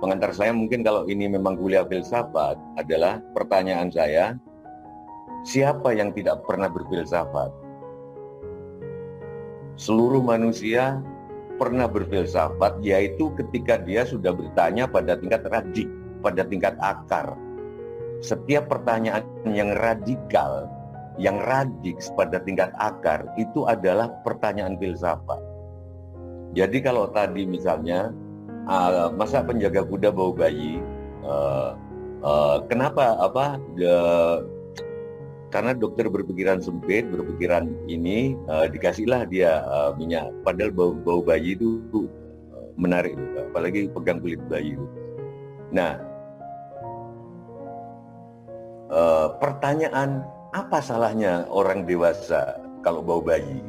pengantar saya mungkin kalau ini memang kuliah filsafat adalah pertanyaan saya, siapa yang tidak pernah berfilsafat? Seluruh manusia pernah berfilsafat, yaitu ketika dia sudah bertanya pada tingkat radik, pada tingkat akar. Setiap pertanyaan yang radikal, yang radik pada tingkat akar, itu adalah pertanyaan filsafat. Jadi kalau tadi misalnya, masa penjaga kuda bau bayi, kenapa karena dokter berpikiran sempit, berpikiran ini, dikasihlah dia minyak, padahal bau bayi itu menarik, apalagi pegang kulit bayi itu. Nah, pertanyaan apa salahnya orang dewasa kalau bau bayi?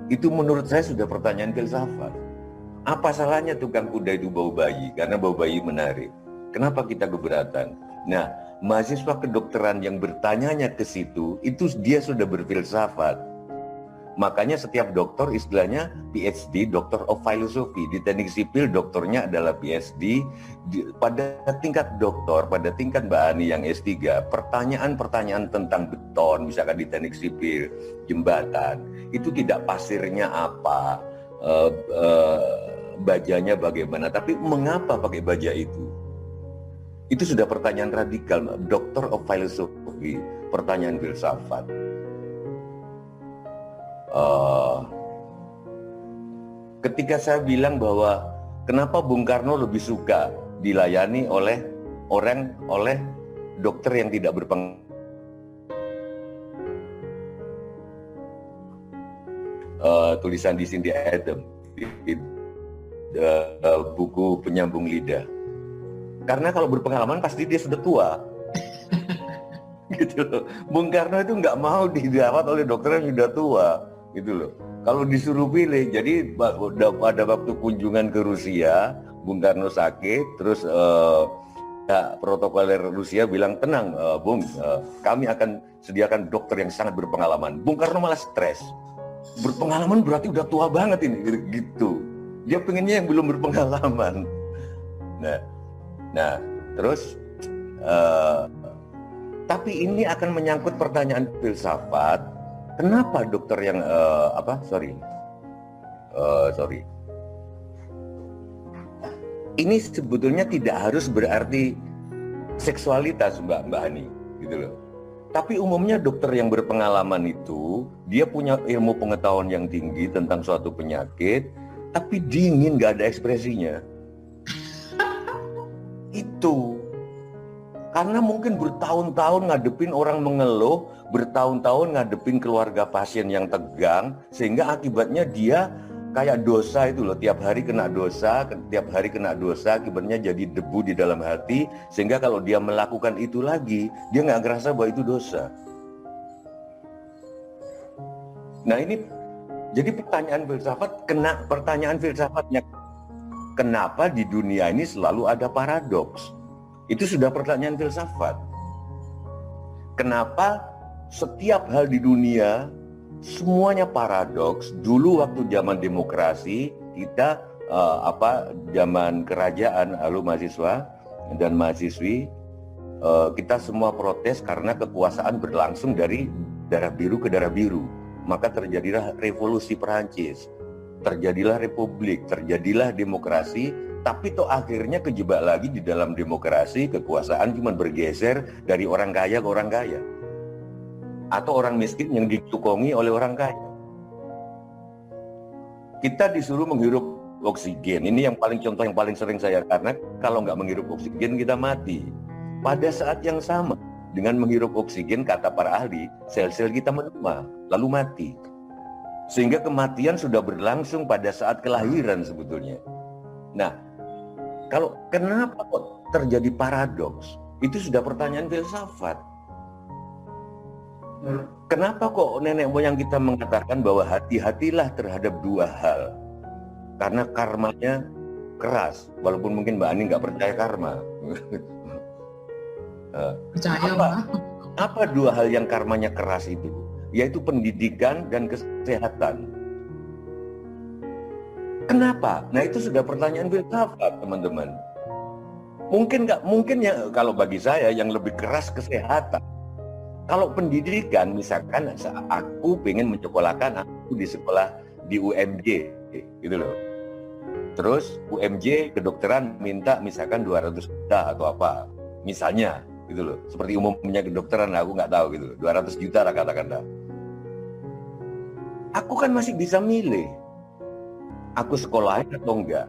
Itu menurut saya sudah pertanyaan filsafat. Apa salahnya tukang kuda itu bau bayi? Karena bau bayi menarik. Kenapa kita keberatan? Nah, mahasiswa kedokteran yang bertanyanya ke situ, itu dia sudah berfilsafat. Makanya setiap dokter istilahnya PhD, Doctor of Philosophy. Di teknik sipil dokternya adalah PhD. Pada tingkat doktor, pada tingkat Mbak Ani yang S3, pertanyaan-pertanyaan tentang beton, misalkan di teknik sipil, jembatan, itu tidak pasirnya apa, bajanya bagaimana, tapi mengapa pakai baja itu? Itu sudah pertanyaan radikal, Doctor of Philosophy, pertanyaan filsafat. Ketika saya bilang bahwa kenapa Bung Karno lebih suka dilayani oleh dokter yang tidak berpengalaman, tulisan di Cindy Adam, buku penyambung lidah. Karena kalau berpengalaman pasti dia sudah tua. Gitu loh. Bung Karno itu nggak mau dirawat oleh dokter yang sudah tua, gitu loh. Kalau disuruh pilih, jadi pada waktu kunjungan ke Rusia, Bung Karno sakit, terus protokoler Rusia bilang, tenang Bung, kami akan sediakan dokter yang sangat berpengalaman. Bung Karno malah stres. Berpengalaman berarti udah tua banget ini, gitu. Dia pengennya yang belum berpengalaman. Nah, terus tapi ini akan menyangkut pertanyaan filsafat. Kenapa dokter yang ini sebetulnya tidak harus berarti seksualitas, Mbak Ani, gitu loh. Tapi umumnya dokter yang berpengalaman itu dia punya ilmu pengetahuan yang tinggi tentang suatu penyakit, tapi dingin, nggak ada ekspresinya. Itu karena mungkin bertahun-tahun ngadepin orang mengeluh, bertahun-tahun ngadepin keluarga pasien yang tegang, sehingga akibatnya dia kayak dosa itu loh, tiap hari kena dosa, akibatnya jadi debu di dalam hati, sehingga kalau dia melakukan itu lagi, dia nggak ngerasa bahwa itu dosa. Nah ini, jadi pertanyaan filsafatnya, kenapa di dunia ini selalu ada paradoks? Itu sudah pertanyaan filsafat. Kenapa setiap hal di dunia semuanya paradoks? Dulu waktu zaman demokrasi, kita zaman kerajaan, lalu mahasiswa dan mahasiswi, kita semua protes karena kekuasaan berlangsung dari darah biru ke darah biru. Maka terjadilah revolusi Perancis, terjadilah republik, terjadilah demokrasi. Tapi toh akhirnya kejebak lagi di dalam demokrasi, kekuasaan cuma bergeser dari orang kaya ke orang kaya, atau orang miskin yang ditukongi oleh orang kaya. Kita disuruh menghirup oksigen, ini yang contoh yang paling sering saya, karena kalau nggak menghirup oksigen kita mati. Pada saat yang sama dengan menghirup oksigen, kata para ahli, sel-sel kita menua lalu mati, sehingga kematian sudah berlangsung pada saat kelahiran sebetulnya. Nah, kalau kenapa kok terjadi paradoks? Itu sudah pertanyaan filsafat. Kenapa kok nenek moyang kita mengatakan bahwa hati-hatilah terhadap dua hal? Karena karmanya keras, walaupun mungkin Mbak Ani nggak percaya karma. Percaya, apa dua hal yang karmanya keras itu? Yaitu pendidikan dan kesehatan. Kenapa? Nah itu sudah pertanyaan filsafat, teman-teman. Mungkin ya kalau bagi saya yang lebih keras kesehatan. Kalau pendidikan misalkan aku pengen menyekolahkan aku di sekolah di UMJ gitu loh. Terus UMJ kedokteran minta misalkan 200 juta atau apa. Misalnya gitu loh. Seperti umumnya kedokteran aku nggak tahu gitu loh. 200 juta lah katakanlah. Aku kan masih bisa milih. Aku sekolahin atau enggak.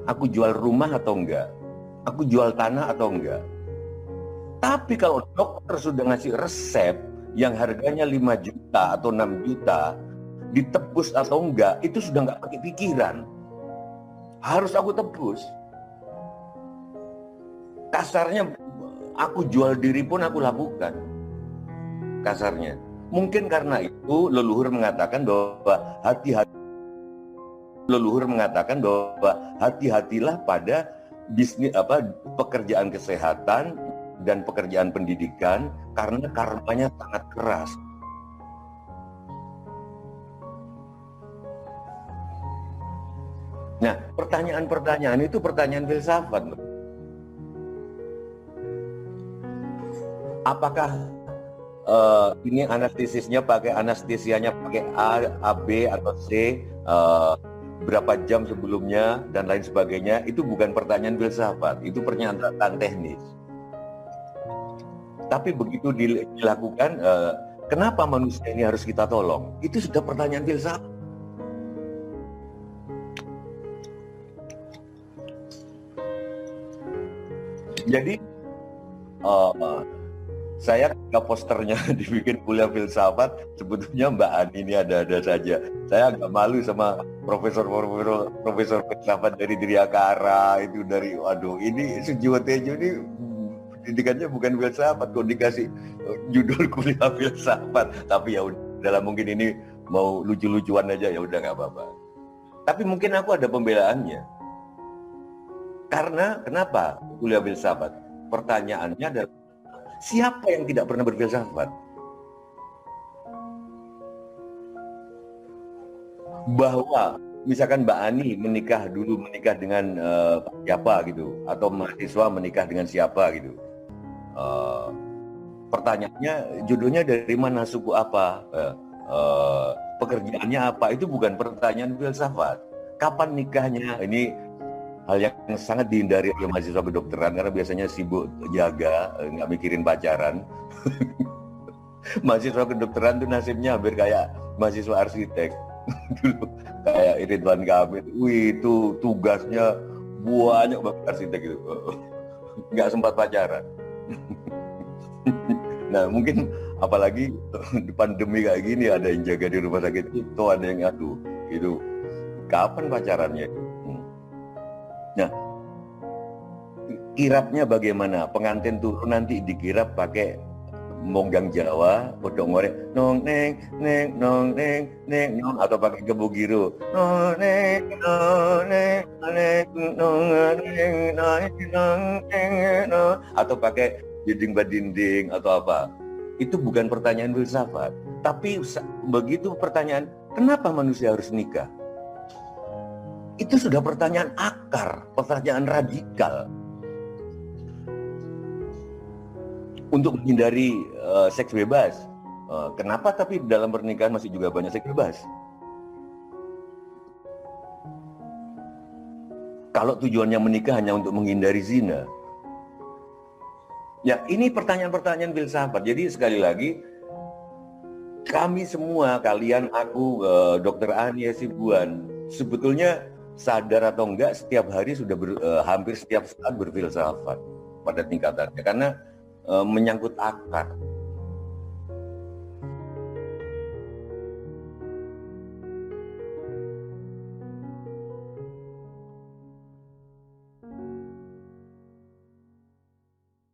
Aku jual rumah atau enggak. Aku jual tanah atau enggak. Tapi kalau dokter sudah ngasih resep yang harganya 5 juta atau 6 juta, ditebus atau enggak, itu sudah enggak pakai pikiran. Harus aku tebus. Kasarnya aku jual diri pun aku lakukan. Kasarnya. Mungkin karena itu leluhur mengatakan bahwa hati-hatilah pada bisnis pekerjaan kesehatan dan pekerjaan pendidikan karena karmanya sangat keras. Nah, pertanyaan-pertanyaan itu pertanyaan filsafat. Apakah ini anestesisnya pakai A, B atau C? Berapa jam sebelumnya dan lain sebagainya, itu bukan pertanyaan filsafat, itu pernyataan teknis. Tapi begitu dilakukan, kenapa manusia ini harus kita tolong? Itu sudah pertanyaan filsafat. Jadi saya ketika posternya dibikin kuliah filsafat, sebetulnya Mbak Ani ini ada-ada saja. Saya agak malu sama profesor filsafat dari Triakara, itu dari, waduh, ini Sujiwo Tejo ini pendidikannya bukan filsafat, kok dikasih judul kuliah filsafat. Tapi ya udah, mungkin ini mau lucu-lucuan aja, ya udah nggak apa-apa. Tapi mungkin aku ada pembelaannya. Karena kenapa kuliah filsafat? Pertanyaannya adalah, siapa yang tidak pernah berfilsafat? Bahwa misalkan Mbak Ani menikah dengan siapa gitu, atau mahasiswa menikah dengan siapa gitu. Pertanyaannya, jodohnya dari mana, suku apa, pekerjaannya apa, itu bukan pertanyaan filsafat. Kapan nikahnya? Ini hal yang sangat dihindari oleh mahasiswa kedokteran karena biasanya sibuk jaga, nggak mikirin pacaran. Mahasiswa kedokteran tuh nasibnya hampir kayak mahasiswa arsitek. Kayak Ridwan Kamil, itu tugasnya banyak banget arsitek itu, nggak sempat pacaran. Nah mungkin apalagi di pandemi kayak gini, ada yang jaga di rumah sakit itu, ada yang itu kapan pacarannya? Nah, kirapnya bagaimana? Pengantin turun nanti dikirap pakai monggang Jawa, bodong ngorek, nong neng neng nong neng neng nong, atau pakai gebugiro, nong neng nong neng neng nong neng nong neng nong, atau pakai dinding badinding atau apa? Itu bukan pertanyaan filsafat. Tapi begitu pertanyaan, kenapa manusia harus nikah? Itu sudah pertanyaan akar, pertanyaan radikal. Untuk menghindari seks bebas. Kenapa tapi dalam pernikahan masih juga banyak seks bebas? Kalau tujuannya menikah hanya untuk menghindari zina. Ya, ini pertanyaan-pertanyaan filsafat. Jadi sekali lagi, kami semua, kalian, aku, Dr. Ani Hasibuan, sebetulnya sadar atau enggak setiap hari sudah hampir setiap saat berfilsafat pada tingkatannya, karena menyangkut akar.